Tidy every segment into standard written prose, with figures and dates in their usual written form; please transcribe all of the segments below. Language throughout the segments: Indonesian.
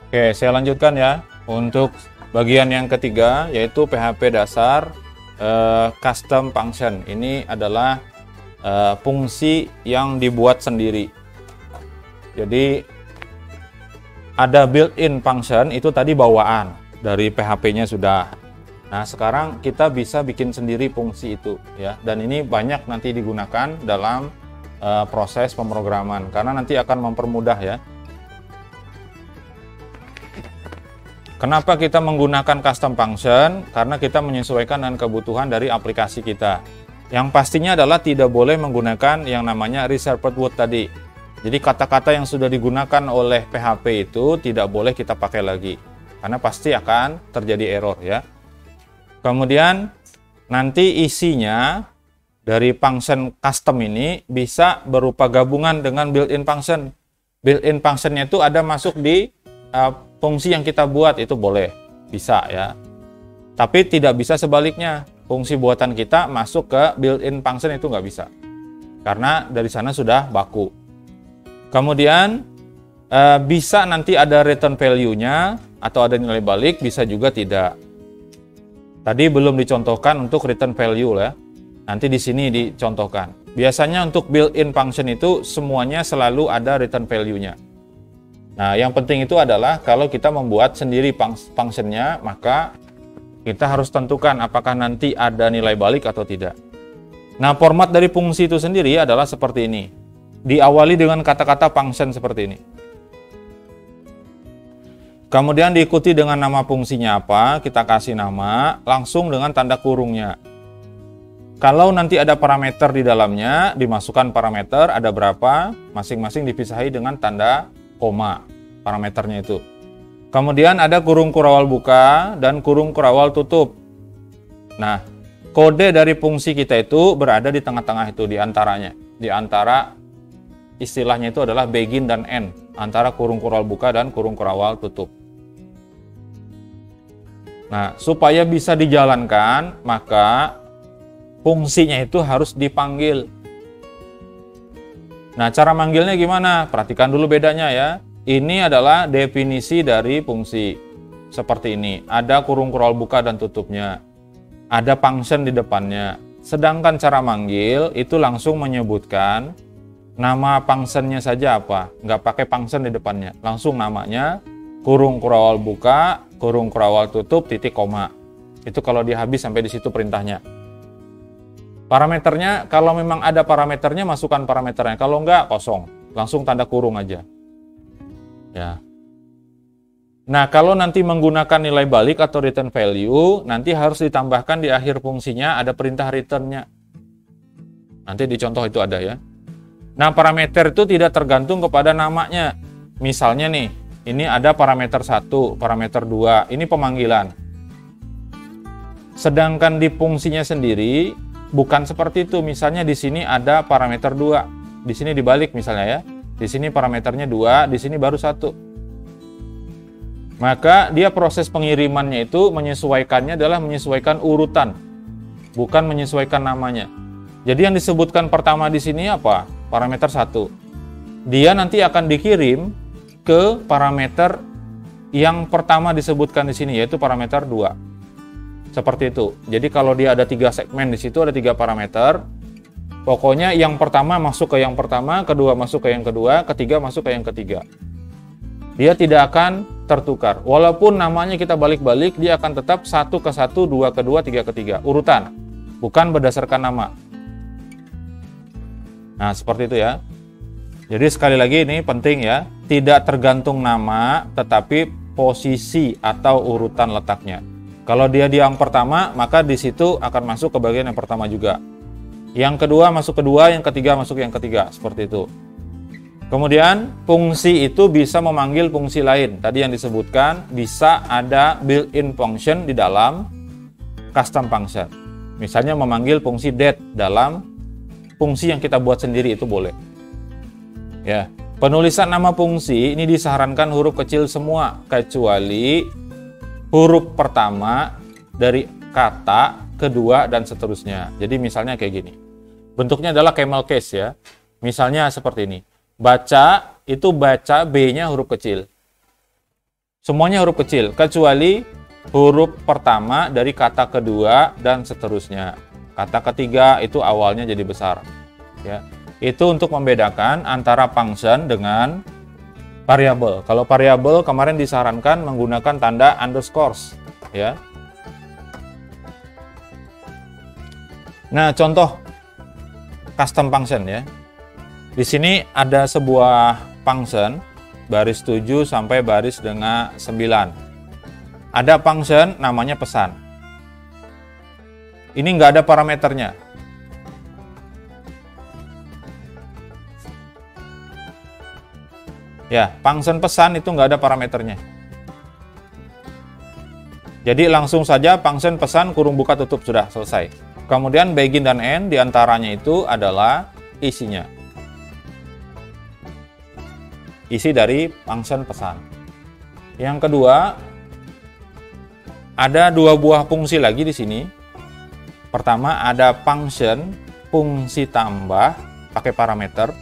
Oke, saya lanjutkan ya. Untuk bagian yang ketiga, yaitu PHP dasar custom function. Ini adalah fungsi yang dibuat sendiri. Jadi ada built-in function, itu tadi bawaan dari PHP-nya sudah. Nah, sekarang kita bisa bikin sendiri fungsi itu ya. Dan ini banyak nanti digunakan dalam proses pemrograman karena nanti akan mempermudah ya. Kenapa kita menggunakan custom function? Karena kita menyesuaikan dengan kebutuhan dari aplikasi kita. Yang pastinya adalah tidak boleh menggunakan yang namanya reserved word tadi. Jadi kata-kata yang sudah digunakan oleh PHP itu tidak boleh kita pakai lagi. Karena pasti akan terjadi error ya. Kemudian nanti isinya dari function custom ini bisa berupa gabungan dengan built-in function. Built-in functionnya itu ada masuk di fungsi yang kita buat, itu boleh, bisa ya. Tapi tidak bisa sebaliknya, fungsi buatan kita masuk ke built-in function itu nggak bisa. Karena dari sana sudah baku. Kemudian bisa nanti ada return value-nya atau ada nilai balik, bisa juga tidak. Tadi belum dicontohkan untuk return value ya. Nanti di sini dicontohkan. Biasanya untuk built-in function itu semuanya selalu ada return value-nya. Nah, yang penting itu adalah kalau kita membuat sendiri function-nya, maka kita harus tentukan apakah nanti ada nilai balik atau tidak. Nah, format dari fungsi itu sendiri adalah seperti ini. Diawali dengan kata-kata function seperti ini. Kemudian diikuti dengan nama fungsinya apa, kita kasih nama, langsung dengan tanda kurungnya. Kalau nanti ada parameter di dalamnya, dimasukkan parameter, ada berapa, masing-masing dipisahi dengan tanda koma parameternya itu. Kemudian ada kurung kurawal buka dan kurung kurawal tutup. Nah, kode dari fungsi kita itu berada di tengah-tengah itu, di antaranya. Di antara istilahnya itu adalah begin dan end, antara kurung kurawal buka dan kurung kurawal tutup. Nah, supaya bisa dijalankan, maka fungsinya itu harus dipanggil. Nah, cara manggilnya gimana? Perhatikan dulu bedanya ya. Ini adalah definisi dari fungsi. Seperti ini. Ada kurung kurawal buka dan tutupnya. Ada function di depannya. Sedangkan cara manggil itu langsung menyebutkan nama functionnya saja apa. Nggak pakai function di depannya. Langsung namanya kurung kurawal buka, kurung kurawal tutup, titik koma. Itu kalau dia habis sampai di situ perintahnya. Parameternya, kalau memang ada parameternya, masukkan parameternya. Kalau enggak, kosong. Langsung tanda kurung aja. Ya. Nah, kalau nanti menggunakan nilai balik atau return value, nanti harus ditambahkan di akhir fungsinya ada perintah return-nya. Nanti di contoh itu ada ya. Nah, parameter itu tidak tergantung kepada namanya. Misalnya nih, ini ada parameter 1, parameter 2. Ini pemanggilan. Sedangkan di fungsinya sendiri, bukan seperti itu. Misalnya di sini ada parameter 2. Di sini dibalik misalnya ya. Di sini parameternya 2, di sini baru 1. Maka dia proses pengirimannya itu menyesuaikannya adalah menyesuaikan urutan. Bukan menyesuaikan namanya. Jadi yang disebutkan pertama di sini apa? Parameter 1. Dia nanti akan dikirim ke parameter yang pertama disebutkan di sini, yaitu parameter 2. Seperti itu. Jadi kalau dia ada 3 segmen, di situ ada 3 parameter. Pokoknya yang pertama masuk ke yang pertama, kedua masuk ke yang kedua, ketiga masuk ke yang ketiga. Dia tidak akan tertukar. Walaupun namanya kita balik-balik, dia akan tetap 1 ke 1, 2 ke 2, 3 ke 3. Urutan. Bukan berdasarkan nama. Nah, seperti itu ya. Jadi sekali lagi ini penting ya. Tidak tergantung nama, tetapi posisi atau urutan letaknya. Kalau dia di yang pertama, maka di situ akan masuk ke bagian yang pertama juga. Yang kedua masuk kedua, yang ketiga masuk yang ketiga, seperti itu. Kemudian fungsi itu bisa memanggil fungsi lain. Tadi yang disebutkan bisa ada built-in function di dalam custom function. Misalnya memanggil fungsi date dalam fungsi yang kita buat sendiri itu boleh. Ya, penulisan nama fungsi ini disarankan huruf kecil semua kecuali huruf pertama dari kata, kedua, dan seterusnya. Jadi misalnya kayak gini. Bentuknya adalah camel case ya. Misalnya seperti ini. Baca, itu baca B-nya huruf kecil. Semuanya huruf kecil, kecuali huruf pertama dari kata kedua dan seterusnya. Kata ketiga itu awalnya jadi besar. Ya. Itu untuk membedakan antara function dengan variabel. Kalau variabel kemarin disarankan menggunakan tanda underscores, ya. Nah, contoh custom function ya. Di sini ada sebuah function baris 7 sampai baris dengan 9. Ada function namanya pesan. Ini nggak ada parameternya. Ya, function pesan itu nggak ada parameternya. Jadi langsung saja function pesan kurung buka tutup, sudah selesai. Kemudian begin dan end diantaranya itu adalah isinya. Isi dari function pesan. Yang kedua, ada dua buah fungsi lagi di sini. Pertama ada function fungsi tambah pakai parameter.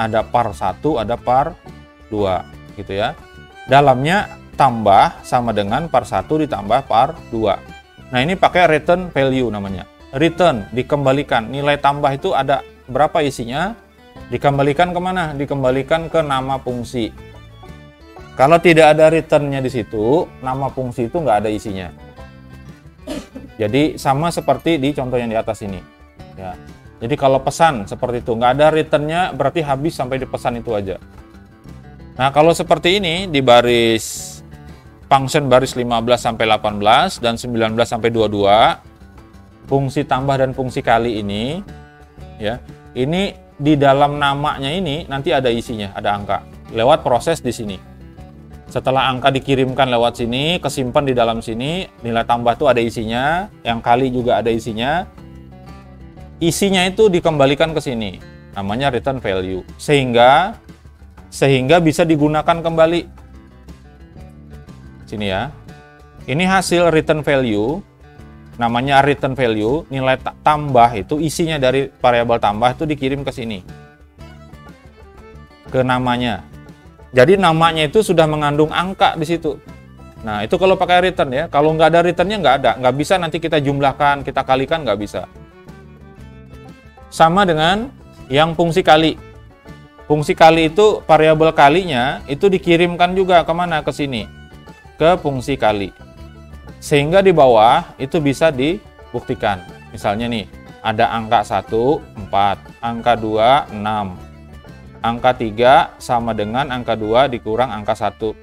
Ada par 1, ada par 2 gitu ya. Dalamnya tambah sama dengan par 1 ditambah par 2. Nah, ini pakai return value namanya. Return dikembalikan, nilai tambah itu ada berapa isinya, dikembalikan kemana? Dikembalikan ke nama fungsi. Kalau tidak ada returnnya di situ, nama fungsi itu nggak ada isinya. Jadi sama seperti di contoh yang di atas ini ya. Jadi kalau pesan seperti itu, nggak ada returnnya, berarti habis sampai di pesan itu aja. Nah, kalau seperti ini di baris function baris 15 sampai 18 dan 19 sampai 22, fungsi tambah dan fungsi kali ini ya. Ini di dalam namanya ini nanti ada isinya, ada angka. Lewat proses di sini. Setelah angka dikirimkan lewat sini, kesimpan di dalam sini, nilai tambah itu ada isinya, yang kali juga ada isinya. Isinya itu dikembalikan ke sini. Namanya return value. Sehingga bisa digunakan kembali. Sini ya. Ini hasil return value, namanya return value, nilai tambah itu isinya dari variabel tambah itu dikirim ke sini. Ke namanya. Jadi namanya itu sudah mengandung angka di situ. Nah, itu kalau pakai return ya. Kalau nggak ada returnnya nggak ada. Nggak bisa nanti kita jumlahkan, kita kalikan, nggak bisa. Sama dengan yang fungsi kali. Fungsi kali itu variabel kalinya itu dikirimkan juga kemana? Ke sini, ke fungsi kali. Sehingga di bawah itu bisa dibuktikan. Misalnya nih, ada angka 1, 4, angka 2, 6. Angka 3 sama dengan angka 2 dikurang angka 1.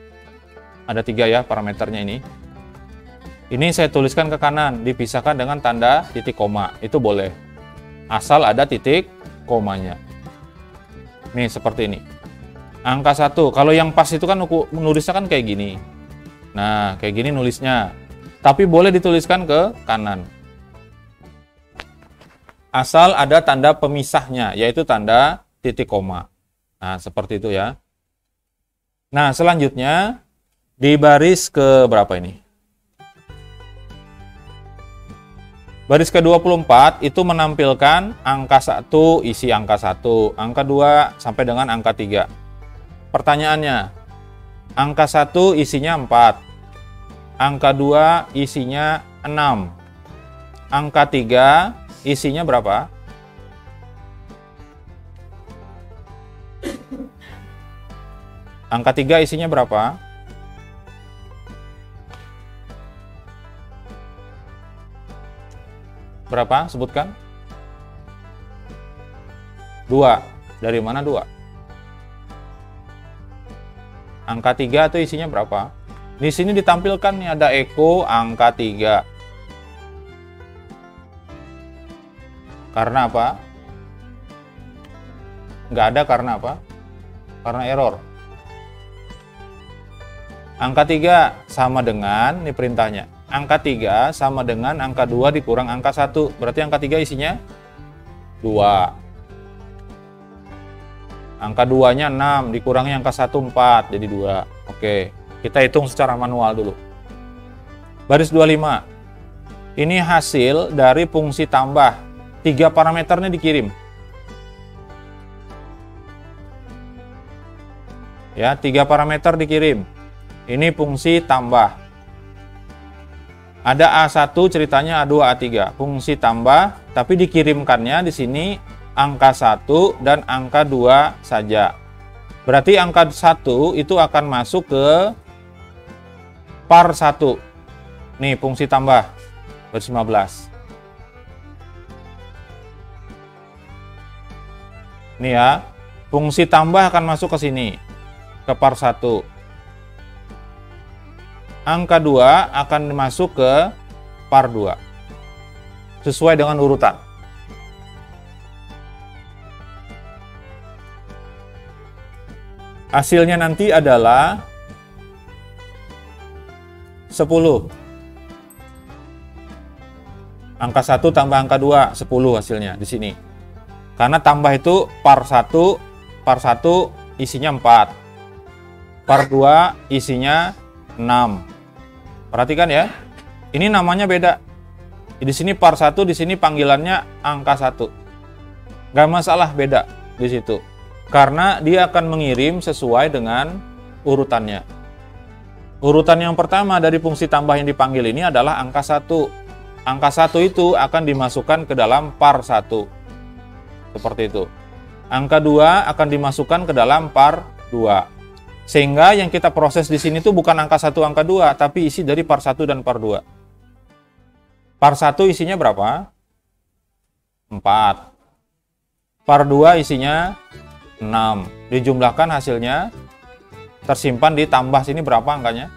Ada 3 ya parameternya ini. Ini saya tuliskan ke kanan, dipisahkan dengan tanda titik koma. Itu boleh. Asal ada titik komanya. Nih seperti ini. Angka 1, kalau yang pas itu kan nulisnya kan kayak gini. Nah, kayak gini nulisnya. Tapi boleh dituliskan ke kanan. Asal ada tanda pemisahnya, yaitu tanda titik koma. Nah, seperti itu ya. Nah, selanjutnya di baris ke berapa ini? Baris ke-24 itu menampilkan angka 1 isi angka 1, angka 2 sampai dengan angka 3. Pertanyaannya, angka 1 isinya 4, angka 2 isinya 6, angka 3 isinya berapa? Angka 3 isinya berapa? Berapa? Sebutkan. 2. Dari mana 2? Angka 3 itu isinya berapa? Di sini ditampilkan nih ada eko angka 3. Karena apa? Nggak ada karena apa? Karena error. Angka 3 sama dengan, ini perintahnya, angka 3 sama dengan angka 2 dikurang angka 1. Berarti angka 3 isinya 2. Angka 2-nya 6, dikurangi angka 1, 4, jadi 2. Oke, kita hitung secara manual dulu. Baris 25. Ini hasil dari fungsi tambah. 3 parameternya dikirim. Ya, 3 parameter dikirim. Ini fungsi tambah. Ada A1 ceritanya A2, A3. Fungsi tambah, tapi dikirimkannya di sini angka 1 dan angka 2 saja. Berarti angka 1 itu akan masuk ke par 1. Nih, fungsi tambah. Baris 15. Nih ya, fungsi tambah akan masuk ke sini. Ke par 1. Angka 2 akan masuk ke par 2. Sesuai dengan urutan. Hasilnya nanti adalah 10. Angka 1 tambah angka 2, 10 hasilnya di sini. Karena tambah itu par 1 isinya 4. Par 2 isinya 6. Perhatikan ya, ini namanya beda. Di sini par 1, di sini panggilannya angka 1. Gak masalah beda di situ. Karena dia akan mengirim sesuai dengan urutannya. Urutan yang pertama dari fungsi tambah yang dipanggil ini adalah angka 1. Angka 1 itu akan dimasukkan ke dalam par 1. Seperti itu. Angka 2 akan dimasukkan ke dalam par 2. Sehingga yang kita proses di sini tuh bukan angka 1, angka 2, tapi isi dari par 1 dan par 2. Par 1 isinya berapa? 4. Par 2 isinya 6. Dijumlahkan hasilnya tersimpan di tambah sini berapa angkanya?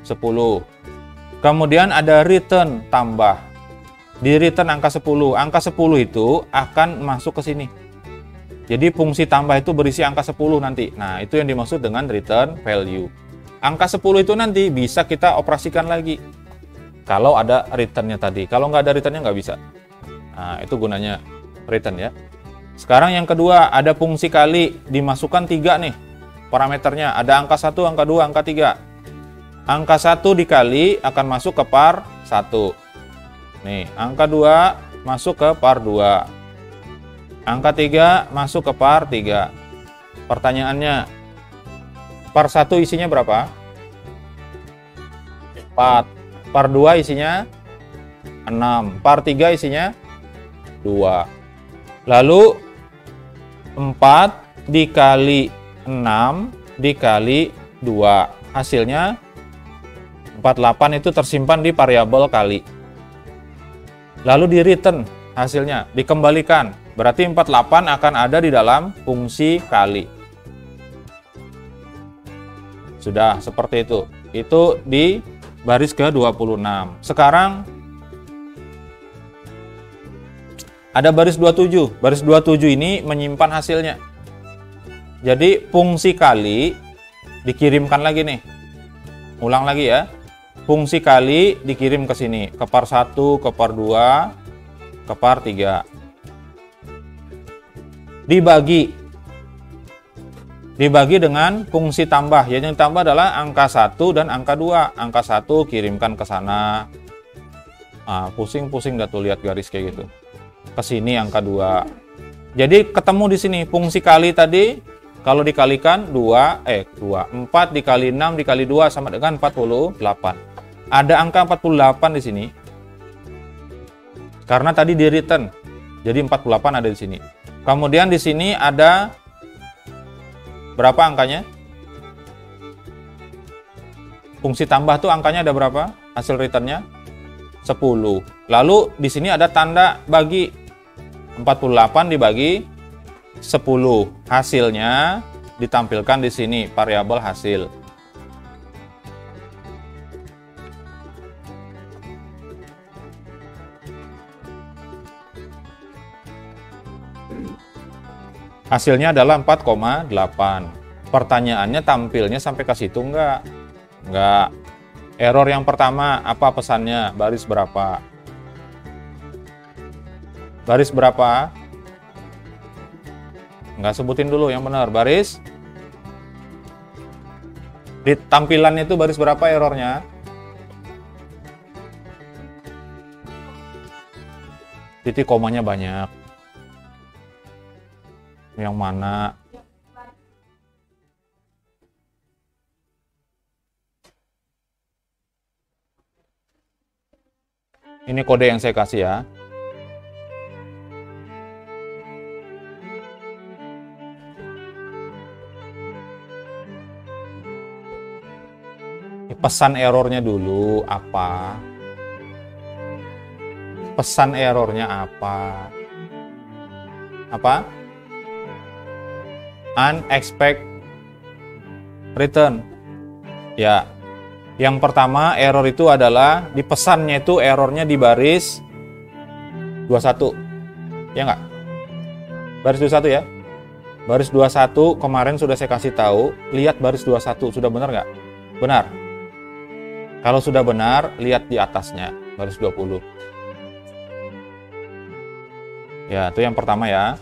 10. Kemudian ada return tambah. Di return angka 10. Angka 10 itu akan masuk ke sini. Jadi fungsi tambah itu berisi angka 10 nanti. Nah, itu yang dimaksud dengan return value. Angka 10 itu nanti bisa kita operasikan lagi. Kalau ada returnnya tadi. Kalau nggak ada returnnya nggak bisa. Nah, itu gunanya return ya. Sekarang yang kedua, ada fungsi kali. Dimasukkan 3 nih parameternya. Ada angka 1, angka 2, angka 3. Angka 1 dikali akan masuk ke par 1. Nih, angka 2 masuk ke par 2. Angka 3 masuk ke par 3. Pertanyaannya, par 1 isinya berapa? 4. Par 2 isinya 6. Par 3 isinya 2. Lalu 4 dikali 6 dikali 2. Hasilnya 48 itu tersimpan di variabel kali. Lalu di return hasilnya, dikembalikan. Berarti 48 akan ada di dalam fungsi kali. Sudah seperti itu. Itu di baris ke-26. Sekarang ada baris 27. Baris 27 ini menyimpan hasilnya. Jadi fungsi kali dikirimkan lagi nih. Ulang lagi ya. Fungsi kali dikirim ke sini. Ke par 1, ke par 2, ke par 3. Dibagi dengan fungsi tambah. Yang tambah adalah angka 1 dan angka 2. Angka 1 kirimkan ke sana. Pusing-pusing dah tuh lihat garis kayak gitu. Ke sini angka 2. Jadi ketemu di sini fungsi kali tadi kalau dikalikan 4 dikali 6 dikali 2 sama dengan 48. Ada angka 48 di sini. Karena tadi di return. Jadi 48 ada di sini. Kemudian di sini ada berapa angkanya? Fungsi tambah tuh angkanya ada berapa? Hasil returnnya 10. Lalu di sini ada tanda bagi. 48 dibagi 10. Hasilnya ditampilkan di sini variabel hasil. Hasilnya adalah 4,8. Pertanyaannya tampilnya sampai ke situ enggak? Enggak. Error yang pertama, apa pesannya? Baris berapa? Baris berapa? Enggak, sebutin dulu yang benar. Baris? Di tampilan itu baris berapa errornya? Titik komanya banyak. Yang mana? Ini kode yang saya kasih ya. Pesan errornya dulu apa? Pesan errornya apa? Apa? Unexpected return. Ya. Yang pertama error itu adalah di pesannya itu errornya di baris 21. Ya enggak? Baris 21 ya. Baris 21 kemarin sudah saya kasih tahu, lihat baris 21 sudah benar nggak? Benar. Kalau sudah benar, lihat di atasnya, baris 20. Ya, itu yang pertama ya.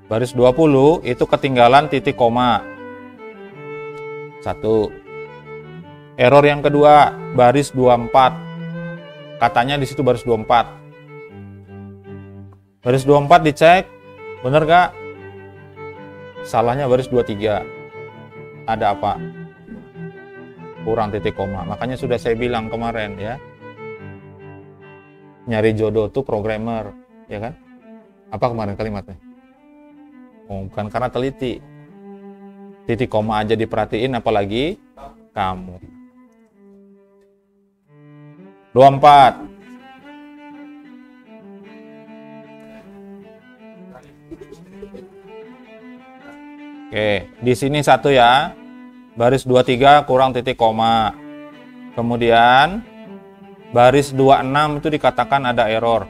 Baris 20 itu ketinggalan titik koma. 1. Error yang kedua, baris 24. Katanya di situ baris 24. Baris 24 dicek, benar nggak? Salahnya baris 23. Ada apa? Kurang titik koma. Makanya sudah saya bilang kemarin ya. Nyari jodoh tuh programmer, ya kan? Apa kemarin kalimatnya? Oh, bukan karena teliti. Titik koma aja diperhatiin apalagi kamu. 24. Oke, di sini 1 ya. Baris 23 kurang titik koma. Kemudian baris 26 itu dikatakan ada error.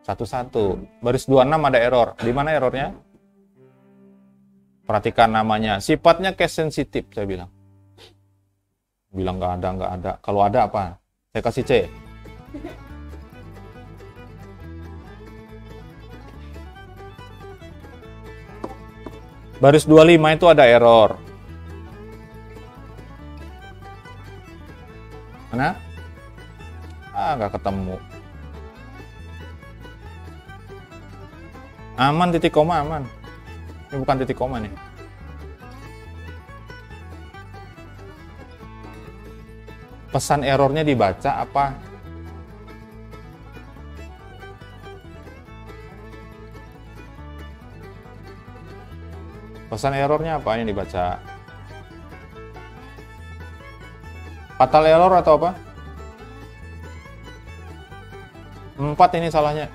11. Baris 26 ada error. Di mana errornya? Perhatikan namanya. Sifatnya case sensitif, saya bilang. Bilang nggak ada. Kalau ada apa? Saya kasih C. Baris 25 itu ada error. Mana? Nggak ketemu. Aman titik koma, aman. Ini bukan titik koma nih. Pesan errornya dibaca apa? Pesan errornya apa yang dibaca? Fatal error atau apa? 4 ini salahnya.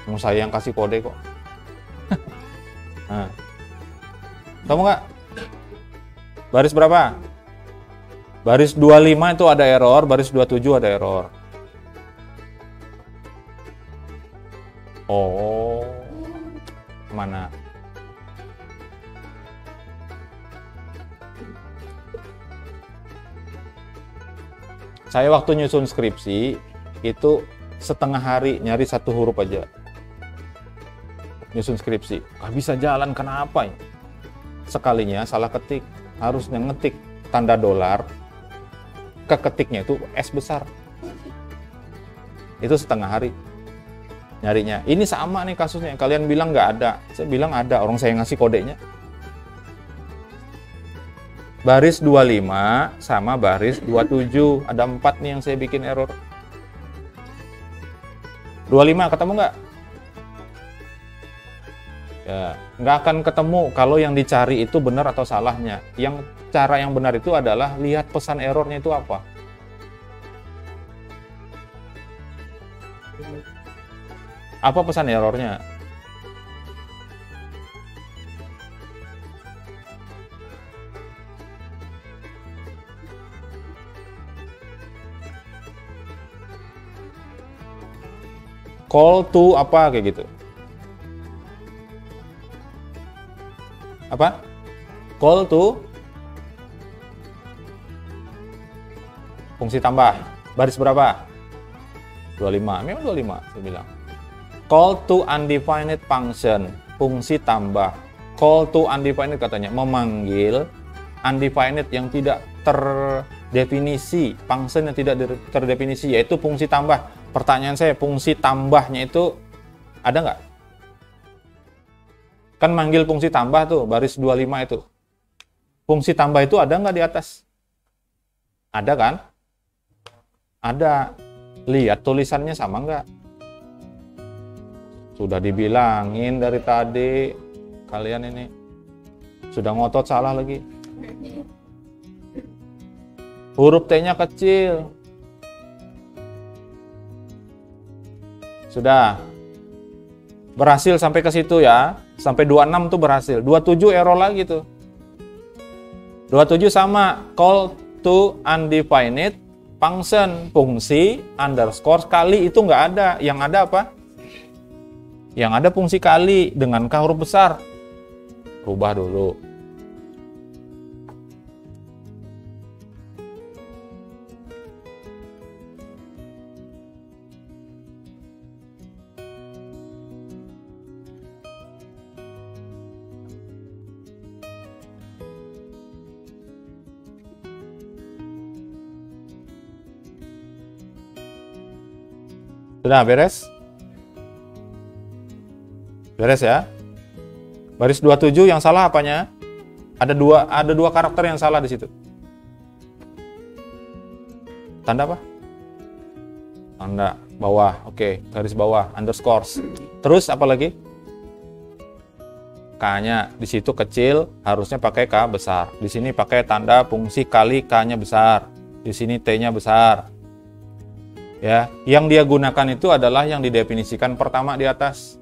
Mau saya yang kasih kode kok. Nah. Kamu nggak? Baris berapa? Baris 25 itu ada error, baris 27 ada error. Oh. Mana? Saya waktu nyusun skripsi itu setengah hari nyari 1 huruf aja. Nyusun skripsi, nggak bisa jalan, kenapa ya? Sekalinya salah ketik, harusnya ngetik tanda dolar, keketiknya itu S besar. Itu setengah hari nyarinya. Ini sama nih kasusnya, kalian bilang nggak ada, saya bilang ada, orang saya ngasih kodenya. Baris 25 sama baris 27. Ada 4 nih yang saya bikin error. 25 ketemu nggak? Ya, nggak akan ketemu kalau yang dicari itu benar atau salahnya. Yang cara yang benar itu adalah lihat pesan errornya itu apa. Apa pesan errornya? Call to apa kayak gitu. Apa? Call to fungsi tambah. Baris berapa? 25. Memang 25 saya bilang. Call to undefined function, fungsi tambah. Call to undefined katanya memanggil undefined yang tidak terdefinisi, function yang tidak terdefinisi, yaitu fungsi tambah. Pertanyaan saya, fungsi tambahnya itu ada nggak? Kan manggil fungsi tambah tuh, baris 25 itu. Fungsi tambah itu ada nggak di atas? Ada kan? Ada. Lihat tulisannya sama nggak? Sudah dibilangin dari tadi. Kalian ini. Sudah ngotot salah lagi. Huruf T-nya kecil. Sudah. Berhasil sampai ke situ ya. Sampai 26 tuh berhasil. 27 error lagi tuh. 27 sama. Call to undefined function. Fungsi underscore kali itu nggak ada. Yang ada apa? Yang ada fungsi kali dengan K huruf besar. Rubah dulu. Sudah beres? Beres ya? Baris 27 yang salah apanya? Ada dua karakter yang salah di situ. Tanda apa? Tanda bawah. Oke, garis bawah underscores. Terus apa lagi? K-nya di situ kecil, harusnya pakai K besar. Di sini pakai tanda fungsi kali K-nya besar. Di sini T-nya besar. Ya, yang dia gunakan itu adalah yang didefinisikan pertama di atas.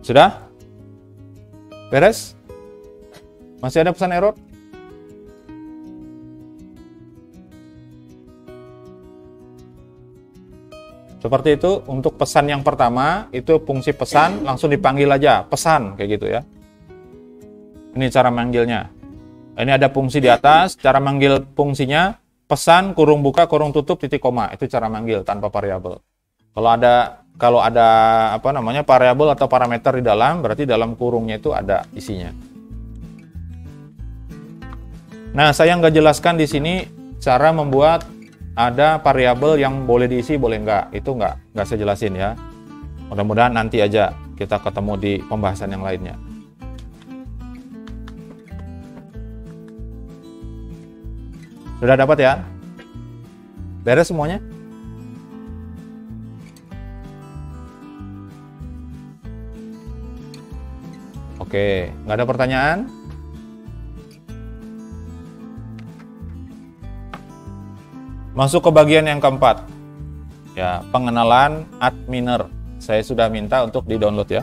Sudah? Beres? Masih ada pesan error? Seperti itu, untuk pesan yang pertama, itu fungsi pesan, langsung dipanggil aja, pesan, kayak gitu ya. Ini cara manggilnya. Ini ada fungsi di atas, cara manggil fungsinya, pesan, kurung buka, kurung tutup, titik koma. Itu cara manggil tanpa variabel. Kalau ada apa namanya variabel atau parameter di dalam, berarti dalam kurungnya itu ada isinya. Nah, saya nggak jelaskan di sini cara membuat ada variabel yang boleh diisi, boleh nggak. Itu nggak saya jelasin ya. Mudah-mudahan nanti aja kita ketemu di pembahasan yang lainnya. Sudah dapat ya? Beres semuanya? Oke, nggak ada pertanyaan? Masuk ke bagian yang keempat. Ya, pengenalan adminer. Saya sudah minta untuk di-download ya.